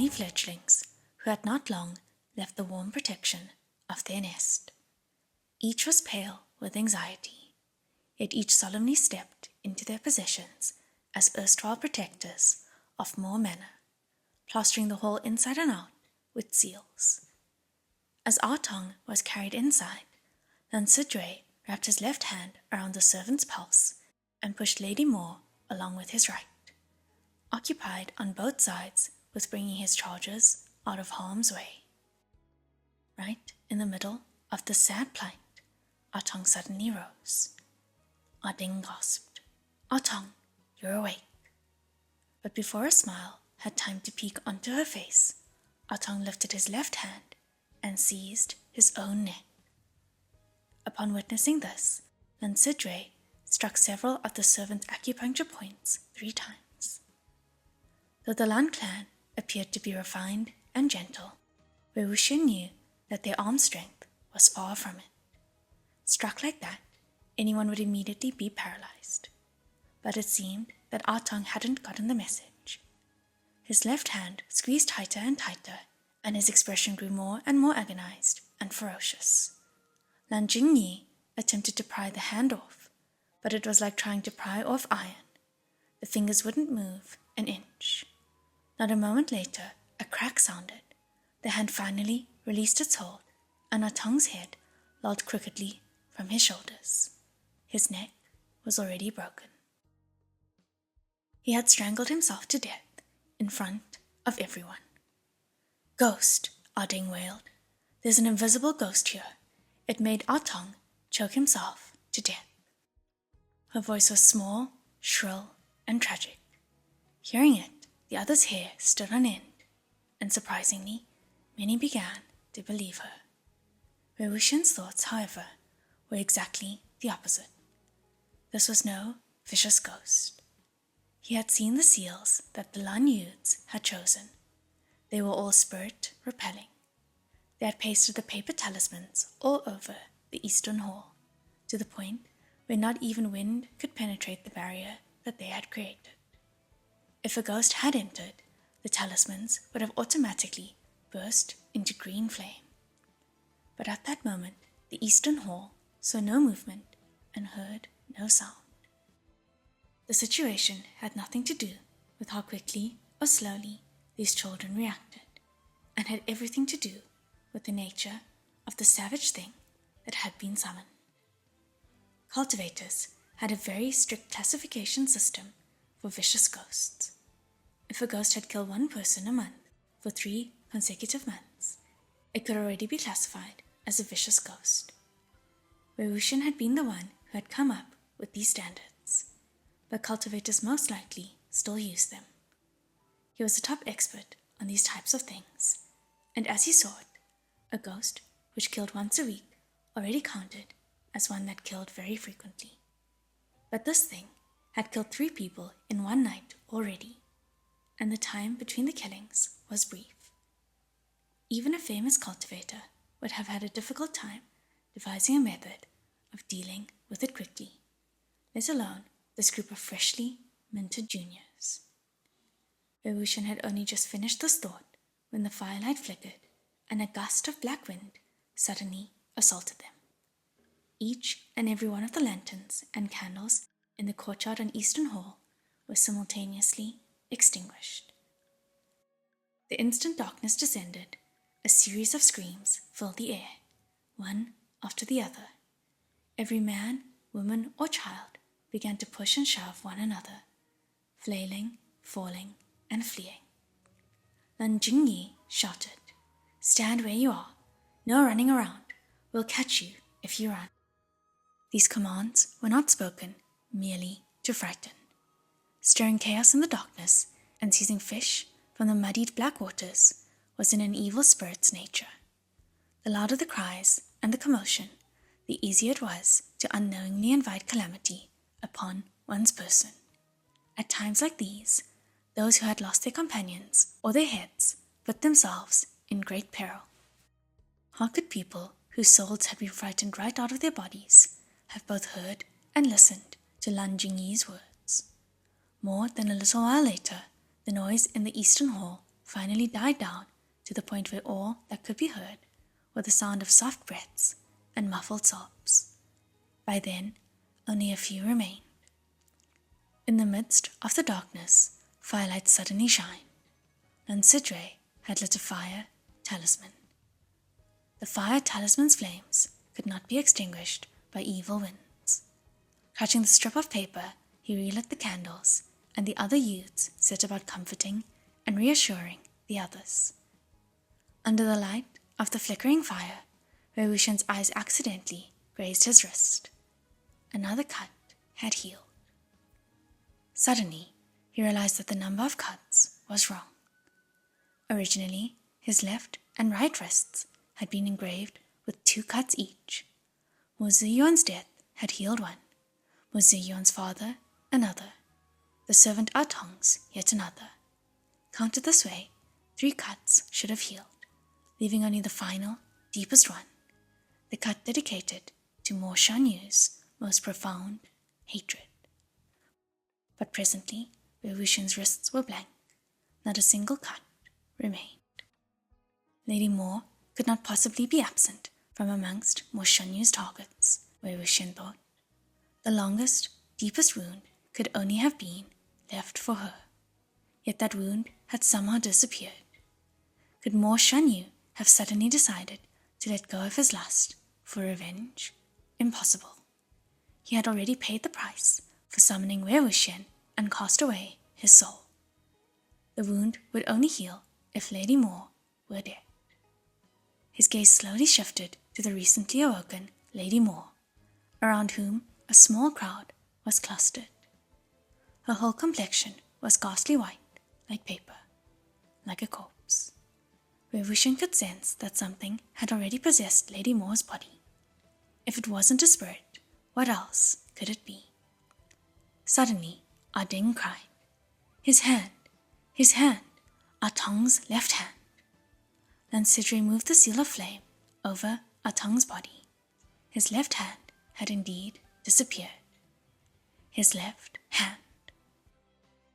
tiny fledglings who had not long left the warm protection of their nest. Each was pale with anxiety, yet each solemnly stepped into their possessions as erstwhile protectors of Moor Manor, plastering the hall inside and out with seals. As Ah Tong was carried inside, Lan Sidre wrapped his left hand around the servant's pulse and pushed Lady Moore along with his right, occupied on both sides with bringing his charges out of harm's way. Right in the middle of the sad plight, Ah Tong suddenly rose. Ah Ding gasped, "Ah Tong, you're awake." But before a smile had time to peek onto her face, Ah Tong lifted his left hand and seized his own neck. Upon witnessing this, Lan Sidre struck several of the servant's acupuncture points 3 times. Though the Lan clan appeared to be refined and gentle, Wei Wuxian knew that their arm strength was far from it. Struck like that, anyone would immediately be paralyzed. But it seemed that Ah Tong hadn't gotten the message. His left hand squeezed tighter and tighter, and his expression grew more and more agonized and ferocious. Lan Jingyi attempted to pry the hand off, but it was like trying to pry off iron. The fingers wouldn't move an inch. Not a moment later, a crack sounded. The hand finally released its hold, and Ah Tong's head lolled crookedly from his shoulders. His neck was already broken. He had strangled himself to death in front of everyone. "Ghost," Ah Ding wailed. "There's an invisible ghost here." It made Ah Tong choke himself to death. Her voice was small, shrill, and tragic. Hearing it, the others' hair stood on end, and surprisingly, many began to believe her. Wei Wuxian's thoughts, however, were exactly the opposite. This was no vicious ghost. He had seen the seals that the Lan youths had chosen. They were all spirit-repelling. They had pasted the paper talismans all over the eastern hall, to the point where not even wind could penetrate the barrier that they had created. If a ghost had entered, the talismans would have automatically burst into green flame. But at that moment, the eastern hall saw no movement and heard no sound. The situation had nothing to do with how quickly or slowly these children reacted, and had everything to do with the nature of the savage thing that had been summoned. Cultivators had a very strict classification system for vicious ghosts. If a ghost had killed one person a month for 3 consecutive months, it could already be classified as a vicious ghost. Wei Wuxian had been the one who had come up with these standards, but cultivators most likely still used them. He was a top expert on these types of things, and as he saw it, a ghost which killed once a week already counted as one that killed very frequently. But this thing had killed 3 people in one night already, and the time between the killings was brief. Even a famous cultivator would have had a difficult time devising a method of dealing with it quickly, let alone this group of freshly minted juniors. Wei Wuxian had only just finished this thought when the firelight flickered and a gust of black wind suddenly assaulted them. Each and every one of the lanterns and candles in the courtyard and eastern hall were simultaneously extinguished. The instant darkness descended, a series of screams filled the air, one after the other. Every man, woman, or child began to push and shove one another, flailing, falling, and fleeing. Lan Jingyi shouted, "Stand where you are. No running around. We'll catch you if you run." These commands were not spoken merely to frighten. Stirring chaos in the darkness and seizing fish from the muddied black waters was in an evil spirit's nature. The louder the cries and the commotion, the easier it was to unknowingly invite calamity upon one's person. At times like these, those who had lost their companions or their heads put themselves in great peril. How could people whose souls had been frightened right out of their bodies have both heard and listened to Lan Jingyi's words? More than a little while later, the noise in the eastern hall finally died down to the point where all that could be heard were the sound of soft breaths and muffled sobs. By then, only a few remained. In the midst of the darkness, firelight suddenly shined. Lansidre had lit a fire talisman. The fire talisman's flames could not be extinguished by evil winds. Catching the strip of paper, he relit the candles, and the other youths set about comforting and reassuring the others. Under the light of the flickering fire, Revushin's eyes accidentally grazed his wrist. Another cut had healed. Suddenly, he realized that the number of cuts was wrong. Originally, his left and right wrists had been engraved with 2 cuts each. Mo Ziyuan's death had healed one, Mo Ziyuan's father another, the servant Atong's yet another. Counted this way, 3 cuts should have healed, leaving only the final, deepest one, the cut dedicated to Mo Shanyu's most profound hatred. But presently, Revushin's wrists were blank. Not a single cut remained. Lady Mo could not possibly be absent from amongst Mo Shanyu's targets, Revushin thought. The longest, deepest wound could only have been left for her. Yet that wound had somehow disappeared. Could Mo Shanyu have suddenly decided to let go of his lust for revenge? Impossible. He had already paid the price for summoning Wei-Wuxian and cast away his soul. The wound would only heal if Lady Mo were dead. His gaze slowly shifted to the recently awoken Lady Mo, around whom a small crowd was clustered. Her whole complexion was ghastly white, like paper, like a corpse. Wei-Wuxian could sense that something had already possessed Lady Mo's body. If it wasn't a spirit, what else could it be? Suddenly, Ah Ding cried. His hand, Ah Tong's left hand. Lansidre moved the seal of flame over Ah Tong's body. His left hand had indeed disappeared. His left hand.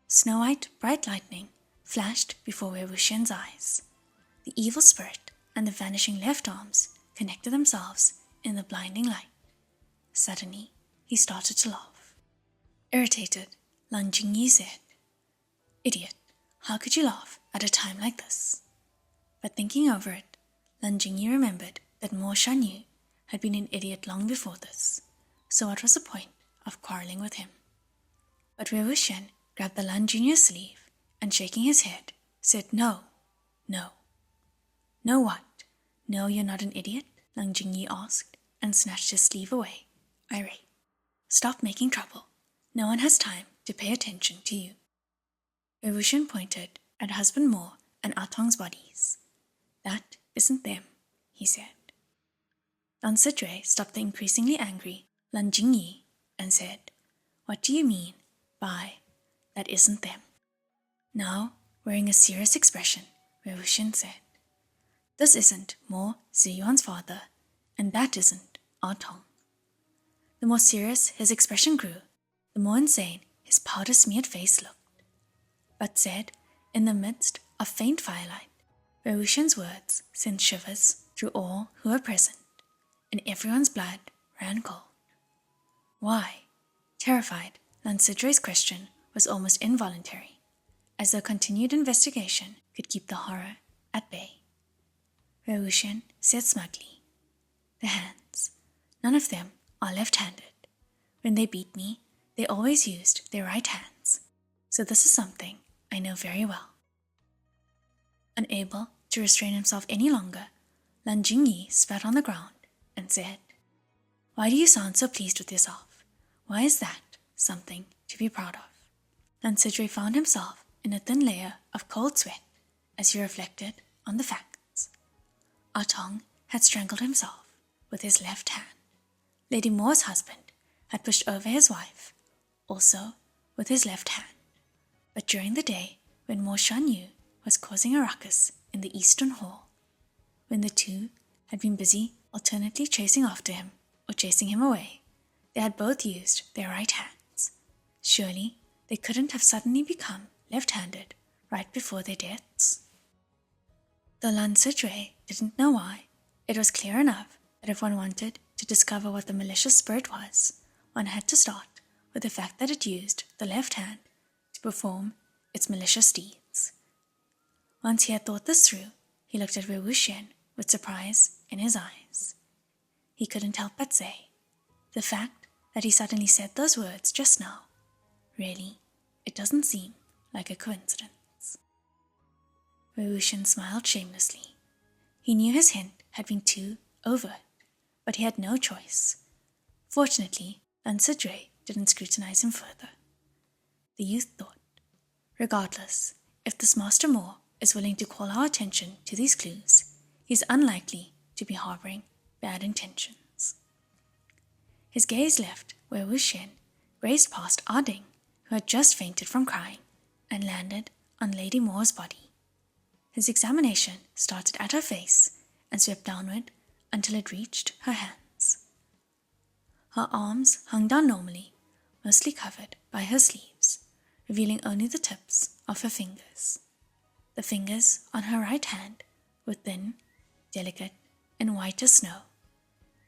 Snow-white bright lightning flashed before Wei-Wuxian's eyes. The evil spirit and the vanishing left arms connected themselves in the blinding light. Suddenly, he started to laugh. Irritated, Lan Jingyi said, "Idiot, how could you laugh at a time like this?" But thinking over it, Lan Jingyi remembered that Mo Shanyu had been an idiot long before this, so what was the point of quarreling with him? But Wei-Wuxian grabbed the Lan Junior's sleeve and, shaking his head, said, "No, no." "No what? No, you're not an idiot?" Lan Jingyi asked and snatched his sleeve away, irate. "Stop making trouble. No one has time to pay attention to you." Wei-Wuxian pointed at husband Mo and Atong's bodies. "That isn't them," he said. Lansidre stopped the increasingly angry Lan Jingyi and said, "What do you mean by that isn't them?" Now, wearing a serious expression, Wei-Wuxian said, "This isn't Mo Ziyuan's father, and that isn't Ah Tong." The more serious his expression grew, the more insane his powder-smeared face looked. But said, in the midst of faint firelight, Wei-Wuxian's words sent shivers through all who were present, and everyone's blood ran cold. Why? Terrified, Lansidre's question was almost involuntary, as though continued investigation could keep the horror at bay. Wei-Wuxian said smugly, "The hands. None of them are left-handed. When they beat me, they always used their right hands, so this is something I know very well." Unable to restrain himself any longer, Lan Jingyi spat on the ground and said, "Why do you sound so pleased with yourself? Why is that something to be proud of?" Lansidre found himself in a thin layer of cold sweat as he reflected on the facts. Ah Tong had strangled himself with his left hand. Lady Mo's husband had pushed over his wife, also with his left hand. But during the day, when Mo Shanyu was causing a ruckus in the eastern hall, when the two had been busy alternately chasing after him or chasing him away, they had both used their right hands. Surely they couldn't have suddenly become left-handed right before their deaths? Though Lan Sidre didn't know why, it was clear enough that if one wanted to discover what the malicious spirit was, one had to start with the fact that it used the left hand to perform its malicious deeds. Once he had thought this through, he looked at Wei Wuxian with surprise in his eyes. He couldn't help but say, the fact that he suddenly said those words just now, really, it doesn't seem like a coincidence. Wei Wuxian smiled shamelessly. He knew his hint had been too overt, but he had no choice. Fortunately, Lan Sidre didn't scrutinize him further. The youth thought, regardless, if this Master Moore is willing to call our attention to these clues, he's unlikely to be harboring bad intentions. His gaze left where Wuxian grazed past Ah Ding, who had just fainted from crying, and landed on Lady Moore's body. His examination started at her face and swept downward until it reached her hands. Her arms hung down normally, mostly covered by her sleeves, revealing only the tips of her fingers. The fingers on her right hand were thin, delicate, and white as snow,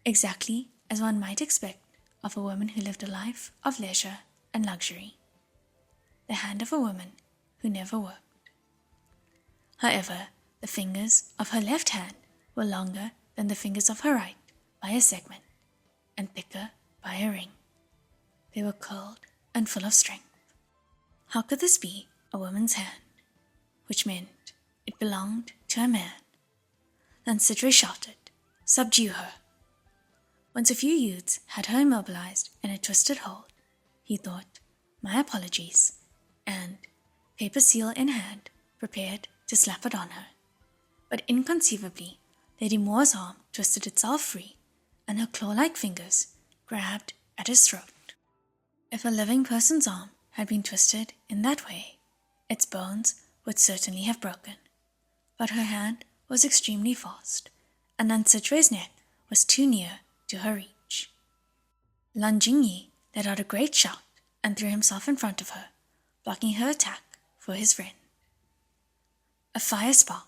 exactly as one might expect of a woman who lived a life of leisure and luxury. The hand of a woman who never worked. However, the fingers of her left hand were longer than the fingers of her right by a segment, and thicker by a ring. They were curled and full of strength. How could this be a woman's hand? Which meant it belonged to a man. Lan Sidre shouted, "Subdue her!" Once a few youths had her immobilized in a twisted hold, he thought, "My apologies," and, paper seal in hand, prepared to slap it on her. But inconceivably, Lady Moore's arm twisted itself free, and her claw-like fingers grabbed at his throat. If a living person's arm had been twisted in that way, its bones would certainly have broken. But her hand was extremely fast, and Lan Sidre's neck was too near to her reach. Lan Jingyi let out a great shout and threw himself in front of her, blocking her attack for his friend. A fire sparked.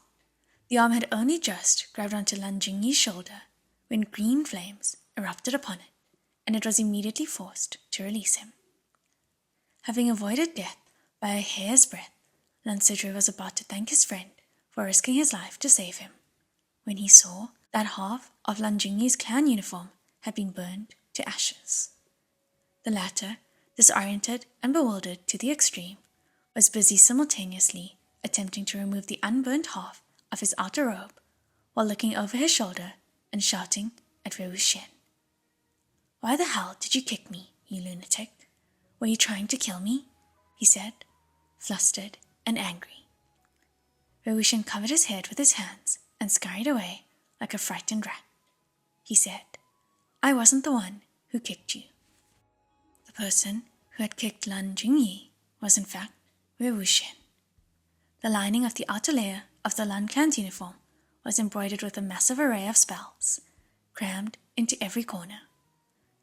The arm had only just grabbed onto Lan Jingyi's shoulder when green flames erupted upon it, and it was immediately forced to release him. Having avoided death by a hair's breadth, Lan Sidre was about to thank his friend for risking his life to save him, when he saw that half of Lan Jingyi's clan uniform had been burned to ashes. The latter, disoriented and bewildered to the extreme, was busy simultaneously attempting to remove the unburned half of his outer robe while looking over his shoulder and shouting at Wei Wuxian. "Why the hell did you kick me, you lunatic? Were you trying to kill me?" he said, flustered and angry. Wei Wuxian covered his head with his hands and scurried away like a frightened rat. He said, "I wasn't the one who kicked you." The person who had kicked Lan Jingyi was in fact Wei Wuxian. The lining of the outer layer of the Lan clan's uniform was embroidered with a massive array of spells, crammed into every corner.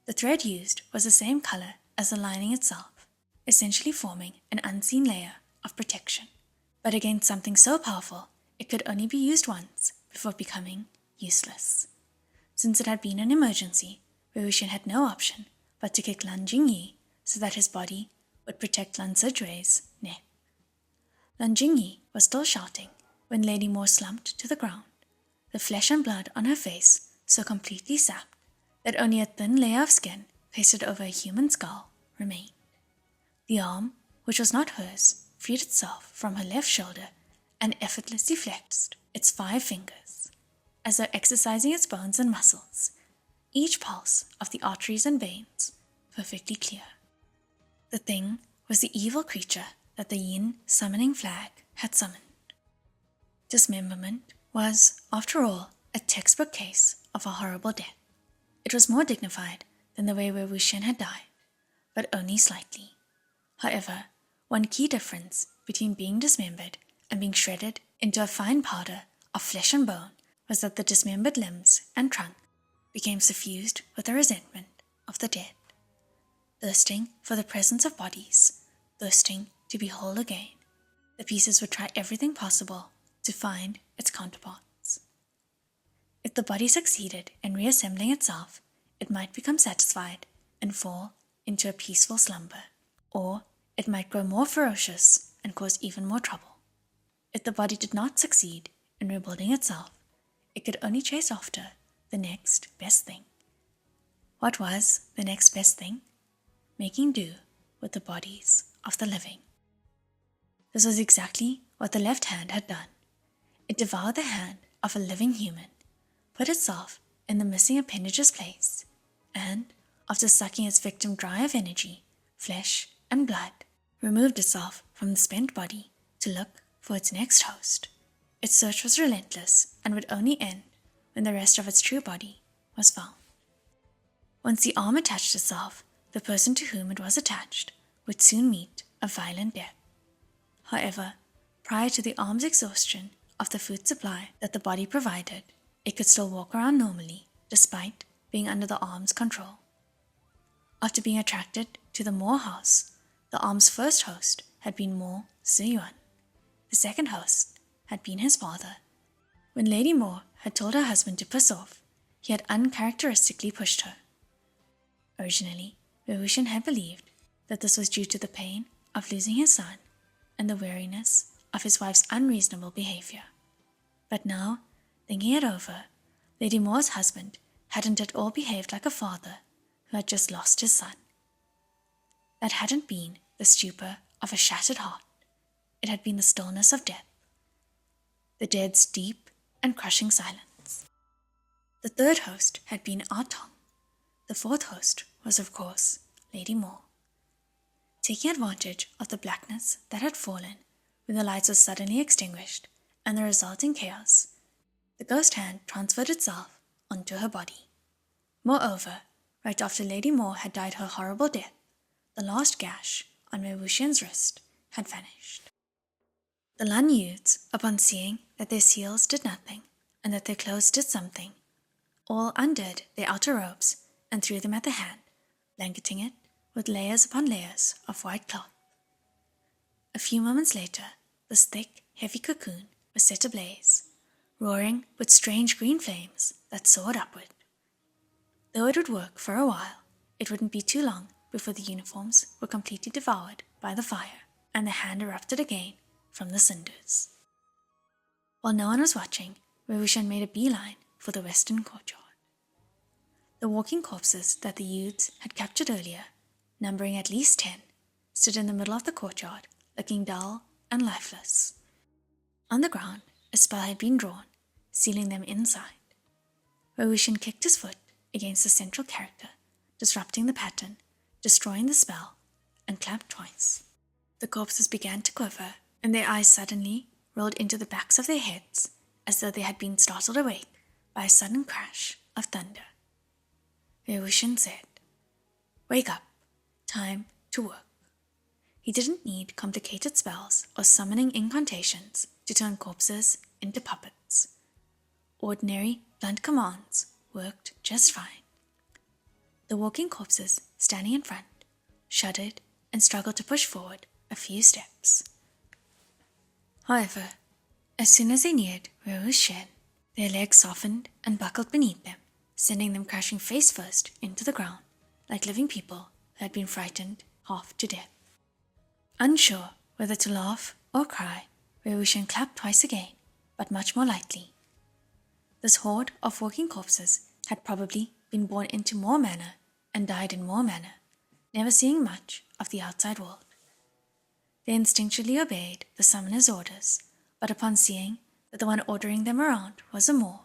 The thread used was the same color as the lining itself, essentially forming an unseen layer of protection. But against something so powerful, it could only be used once before becoming useless. Since it had been an emergency, Wei Wuxian had no option but to kick Lan Jingyi so that his body would protect Lan Sidre's neck. Lan Jingyi was still shouting when Lady Moore slumped to the ground, the flesh and blood on her face so completely sapped that only a thin layer of skin pasted over a human skull remained. The arm, which was not hers, freed itself from her left shoulder and effortlessly flexed its 5 fingers, as though exercising its bones and muscles, each pulse of the arteries and veins perfectly clear. The thing was the evil creature that the Yin summoning flag had summoned. Dismemberment was, after all, a textbook case of a horrible death. It was more dignified than the way Wei Wuxian had died, but only slightly. However, one key difference between being dismembered and being shredded into a fine powder of flesh and bone was that the dismembered limbs and trunk became suffused with the resentment of the dead. Thirsting for the presence of bodies, thirsting to be whole again, the pieces would try everything possible to find its counterparts. If the body succeeded in reassembling itself, it might become satisfied and fall into a peaceful slumber, or it might grow more ferocious and cause even more trouble. If the body did not succeed in rebuilding itself, it could only chase after the next best thing. What was the next best thing? Making do with the bodies of the living. This was exactly what the left hand had done. It devoured the hand of a living human, put itself in the missing appendage's place, and, after sucking its victim dry of energy, flesh, and blood, removed itself from the spent body to look for its next host. Its search was relentless and would only end when the rest of its true body was found. Once the arm attached itself, the person to whom it was attached would soon meet a violent death. However, prior to the arm's exhaustion of the food supply that the body provided, it could still walk around normally despite being under the arm's control. After being attracted to the Moore house, the arm's first host had been Moore Suyuan. The second host had been his father. When Lady Moore had told her husband to piss off, he had uncharacteristically pushed her. Originally, Wei Wuxian had believed that this was due to the pain of losing his son and the weariness of his wife's unreasonable behavior. But now, thinking it over, Lady Moore's husband hadn't at all behaved like a father who had just lost his son. That hadn't been the stupor of a shattered heart. It had been the stillness of death, the dead's deep and crushing silence. The third host had been Ah Tong. The fourth host was, of course, Lady Moore. Taking advantage of the blackness that had fallen when the lights were suddenly extinguished and the resulting chaos, the ghost hand transferred itself onto her body. Moreover, right after Lady Moore had died her horrible death, the last gash on Wei Wuxian's wrist had vanished. The Lan youths, upon seeing that their seals did nothing and that their clothes did something, all undid their outer robes and threw them at the hand, blanketing it with layers upon layers of white cloth. A few moments later, this thick, heavy cocoon was set ablaze, roaring with strange green flames that soared upward. Though it would work for a while, it wouldn't be too long before the uniforms were completely devoured by the fire, and the hand erupted again from the cinders. While no one was watching, Wei Wuxian made a beeline for the western courtyard. The walking corpses that the youths had captured earlier, numbering at least 10, stood in the middle of the courtyard, looking dull and lifeless. On the ground, a spell had been drawn, sealing them inside. Wei Wuxian kicked his foot against the central character, disrupting the pattern, destroying the spell, and clapped twice. The corpses began to quiver, and their eyes suddenly rolled into the backs of their heads, as though they had been startled awake by a sudden crash of thunder. Wei Wuxian said, "Wake up. Time to work." He didn't need complicated spells or summoning incantations to turn corpses into puppets. Ordinary, blunt commands worked just fine. The walking corpses standing in front shuddered and struggled to push forward a few steps. However, as soon as they neared Wei Wuxian, their legs softened and buckled beneath them, sending them crashing face first into the ground, like living people who had been frightened half to death. Unsure whether to laugh or cry, Wei Wuxian clapped twice again, but much more lightly. This horde of walking corpses had probably been born into more manner and died in more manner, never seeing much of the outside world. They instinctually obeyed the summoner's orders, but upon seeing that the one ordering them around was a Moor,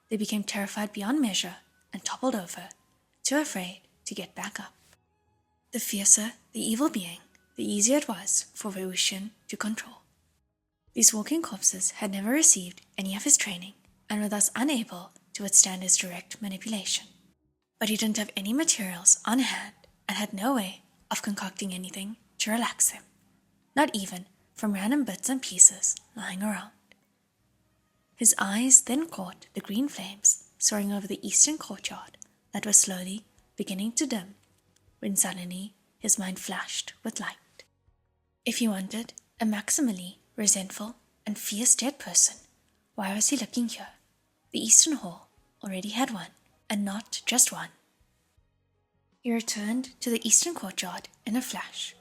they became terrified beyond measure and toppled over, too afraid to get back up. The fiercer the evil being, the easier it was for Wei Wuxian to control. These walking corpses had never received any of his training and were thus unable to withstand his direct manipulation. But he didn't have any materials on hand and had no way of concocting anything to relax him, not even from random bits and pieces lying around. His eyes then caught the green flames soaring over the eastern courtyard that was slowly beginning to dim, when suddenly his mind flashed with light. If he wanted a maximally resentful and fierce dead person, Why was he looking here? The Eastern Hall already had one, and not just one. He returned to the Eastern Courtyard in a flash.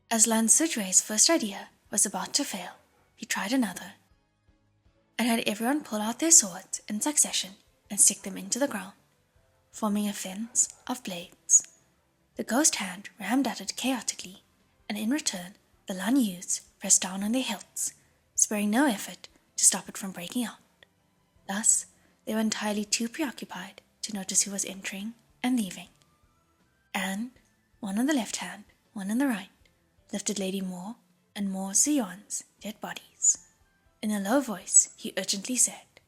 As Lan Sujway's first idea was about to fail, he tried another, and had everyone pull out their swords in succession and stick them into the ground, forming a fence of blades. The ghost hand rammed at it chaotically, and in return the Lan youths pressed down on their hilts, sparing no effort to stop it from breaking out. Thus, they were entirely too preoccupied to notice who was entering and leaving. And, one on the left hand, one on the right, lifted Lady Moore and Moore Zion's dead bodies. In a low voice, he urgently said,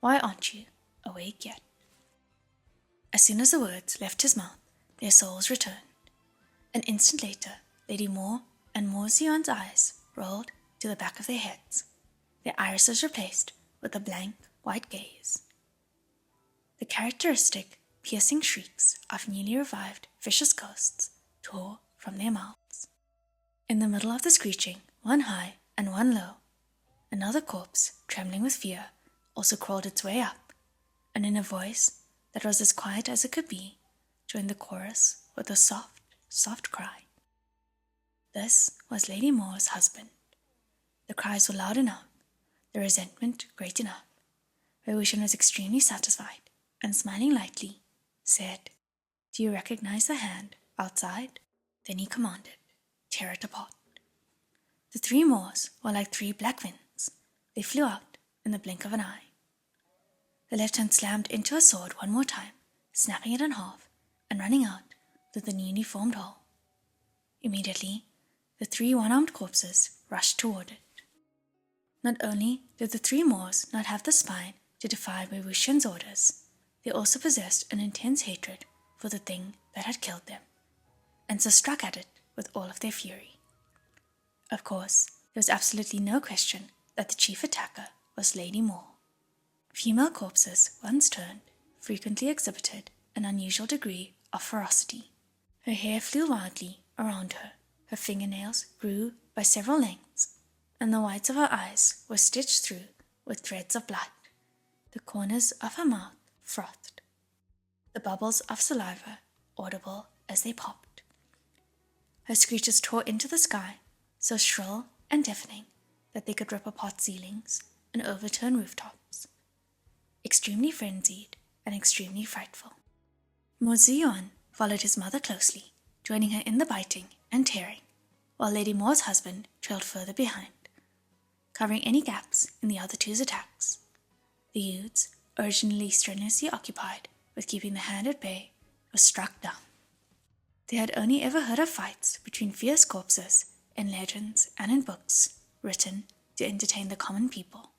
"Why aren't you awake yet?" As soon as the words left his mouth, their souls returned. An instant later, Lady Moore and Moore Zion's eyes rolled to the back of their heads, their irises replaced with a blank white gaze. The characteristic piercing shrieks of newly revived vicious ghosts tore from their mouths. In the middle of the screeching, one high and one low, another corpse, trembling with fear, also crawled its way up, and in a voice that was as quiet as it could be, joined the chorus with a soft, soft cry. This was Lady Moore's husband. The cries were loud enough, the resentment great enough. Wei-Wuxian was extremely satisfied, and smiling lightly, said, "Do you recognize the hand outside?" Then he commanded, "Tear it apart." The three Moors were like three black winds. They flew out in the blink of an eye. The left hand slammed into a sword one more time, snapping it in half and running out through the newly formed hole. Immediately, the three one-armed corpses rushed toward it. Not only did the three Moors not have the spine to defy Wei-Wuxian's orders, they also possessed an intense hatred for the thing that had killed them, and so struck at it with all of their fury. Of course, there was absolutely no question that the chief attacker was Lady Moore. Female corpses, once turned, frequently exhibited an unusual degree of ferocity. Her hair flew wildly around her, her fingernails grew by several lengths, and the whites of her eyes were stitched through with threads of blood. The corners of her mouth frothed, the bubbles of saliva audible as they popped. Her screeches tore into the sky, so shrill and deafening that they could rip apart ceilings and overturn rooftops. Extremely frenzied and extremely frightful. Mo Ziyuan followed his mother closely, joining her in the biting and tearing, while Lady Moore's husband trailed further behind, covering any gaps in the other two's attacks. The youths, originally strenuously occupied with keeping the hand at bay, were struck down. They had only ever heard of fights between fierce corpses in legends and in books written to entertain the common people.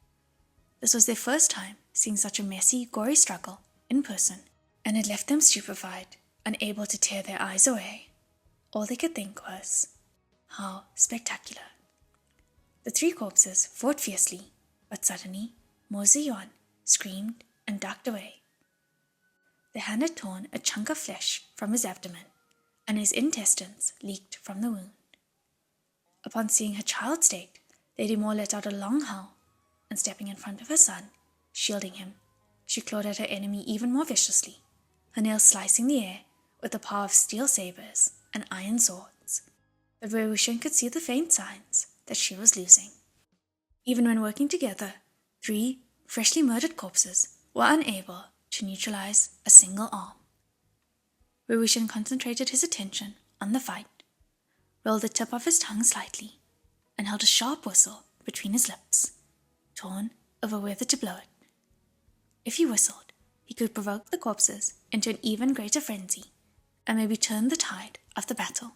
This was their first time seeing such a messy, gory struggle in person, and it left them stupefied, unable to tear their eyes away. All they could think was, how spectacular. The three corpses fought fiercely, but suddenly Mo Ziyuan screamed and ducked away. The hand had torn a chunk of flesh from his abdomen, and his intestines leaked from the wound. Upon seeing her child's state, Lady Moore let out a long howl, and stepping in front of her son, shielding him, she clawed at her enemy even more viciously, her nails slicing the air with the power of steel sabers and iron swords. But Wei-Wuxian could see the faint signs that she was losing. Even when working together, three freshly murdered corpses were unable to neutralize a single arm. Wei-Wuxian concentrated his attention on the fight, rolled the tip of his tongue slightly, and held a sharp whistle between his lips, torn over whether to blow it. If he whistled, he could provoke the corpses into an even greater frenzy, and maybe turn the tide of the battle.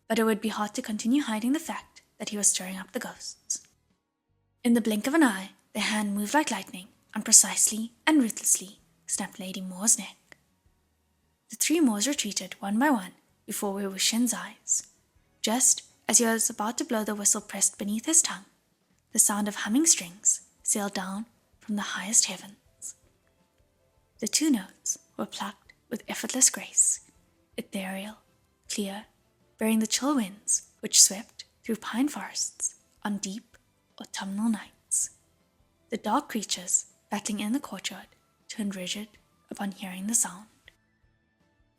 But it would be hard to continue hiding the fact that he was stirring up the ghosts. In the blink of an eye, the hand moved like lightning, and precisely and ruthlessly snapped Lady Moore's neck. The three Moors retreated one by one before Wei-Wuxian's eyes. Just as he was about to blow the whistle pressed beneath his tongue, the sound of humming strings sailed down from the highest heavens. The two notes were plucked with effortless grace, ethereal, clear, bearing the chill winds which swept through pine forests on deep autumnal nights. The dark creatures battling in the courtyard turned rigid upon hearing the sound.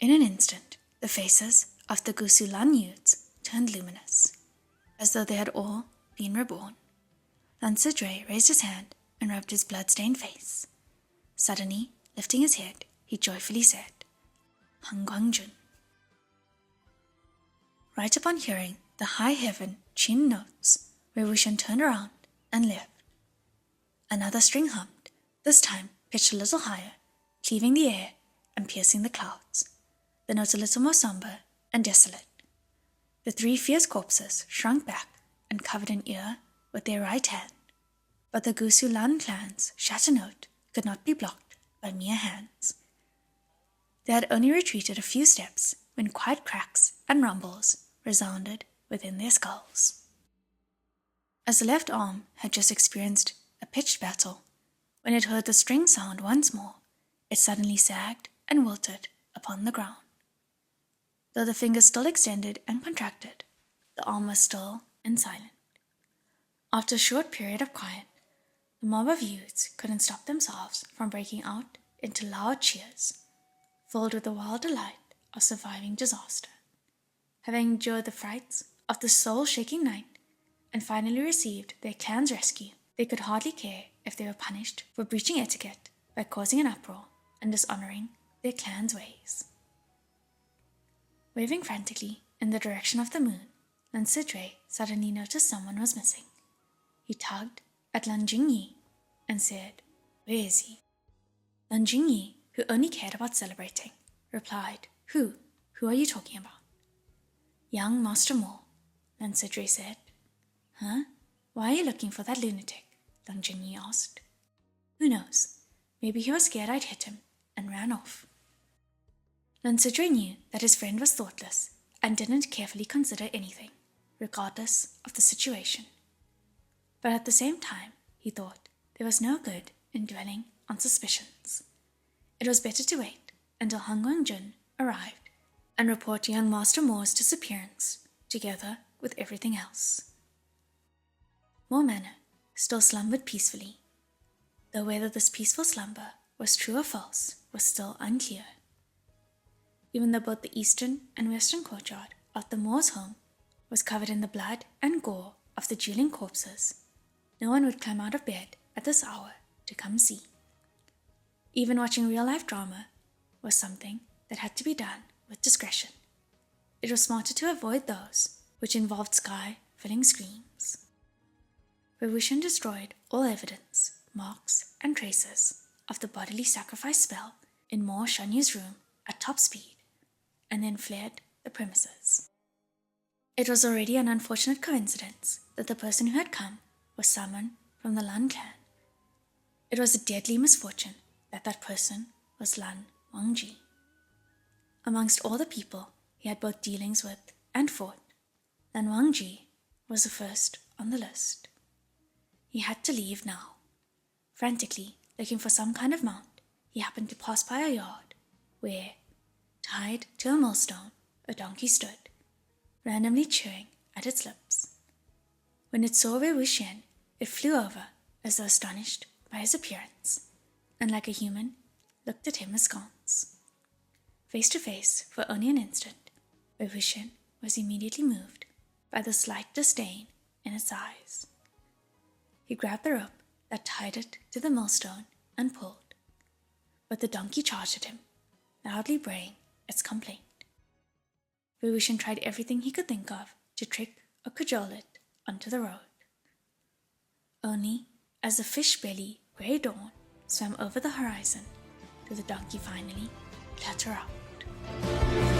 In an instant, the faces of the Gusulan youths turned luminous, as though they had all been reborn. Lancidre raised his hand and rubbed his blood-stained face. Suddenly, lifting his head, he joyfully said, Hangwangjun. Right upon hearing the high heaven tuned notes, Wei Wuxian turned around and left. Another string hummed, this time pitched a little higher, cleaving the air and piercing the clouds. The notes a little more somber and desolate. The three fierce corpses shrunk back and covered an ear with their right hand. But the Gusulan clan's shatter note could not be blocked by mere hands. They had only retreated a few steps when quiet cracks and rumbles resounded within their skulls. As the left arm had just experienced a pitched battle, when it heard the string sound once more, it suddenly sagged and wilted upon the ground. Though the fingers still extended and contracted, the arm was still and silent. After a short period of quiet, the mob of youths couldn't stop themselves from breaking out into loud cheers, filled with the wild delight of surviving disaster. Having endured the frights of the soul-shaking night and finally received their clan's rescue, they could hardly care if they were punished for breaching etiquette by causing an uproar and dishonoring their clan's ways. Waving frantically in the direction of the moon, Lancidre suddenly noticed someone was missing. He tugged at Lan Jingyi and said, Where is he? Lan Jingyi, who only cared about celebrating, replied, Who are you talking about? Young Master Mo, Lancidre said. Huh? Why are you looking for that lunatic? Lan Jingyi asked. Who knows? Maybe he was scared I'd hit him and ran off. Lancidre knew that his friend was thoughtless and didn't carefully consider anything, regardless of the situation. But at the same time, he thought there was no good in dwelling on suspicions. It was better to wait until Hangwangjun arrived and report young Master Mo's disappearance, together with everything else. Mo Manor still slumbered peacefully, though whether this peaceful slumber was true or false was still unclear. Even though both the eastern and western courtyard of the Moor's home was covered in the blood and gore of the dueling corpses, no one would climb out of bed at this hour to come see. Even watching real-life drama was something that had to be done with discretion. It was smarter to avoid those which involved sky-filling screams. Wei Wuxian destroyed all evidence, marks, and traces of the bodily sacrifice spell in Mo Shanyu's room at top speed, and then fled the premises. It was already an unfortunate coincidence that the person who had come was someone from the Lan clan. It was a deadly misfortune that that person was Lan Wangji. Amongst all the people he had both dealings with and fought, Lan Wangji was the first on the list. He had to leave now. Frantically looking for some kind of mount, he happened to pass by a yard where, tied to a millstone, a donkey stood, randomly chewing at its lips. When it saw Wei Wuxian, it flew over as though astonished by his appearance, and like a human, looked at him askance. Face to face for only an instant, Wei Wuxian was immediately moved by the slight disdain in its eyes. He grabbed the rope that tied it to the millstone and pulled, but the donkey charged at him, loudly braying its complaint. Wei Wuxian tried everything he could think of to trick or cajole it onto the road. Only as the fish-belly grey dawn swam over the horizon did the donkey finally clatter out.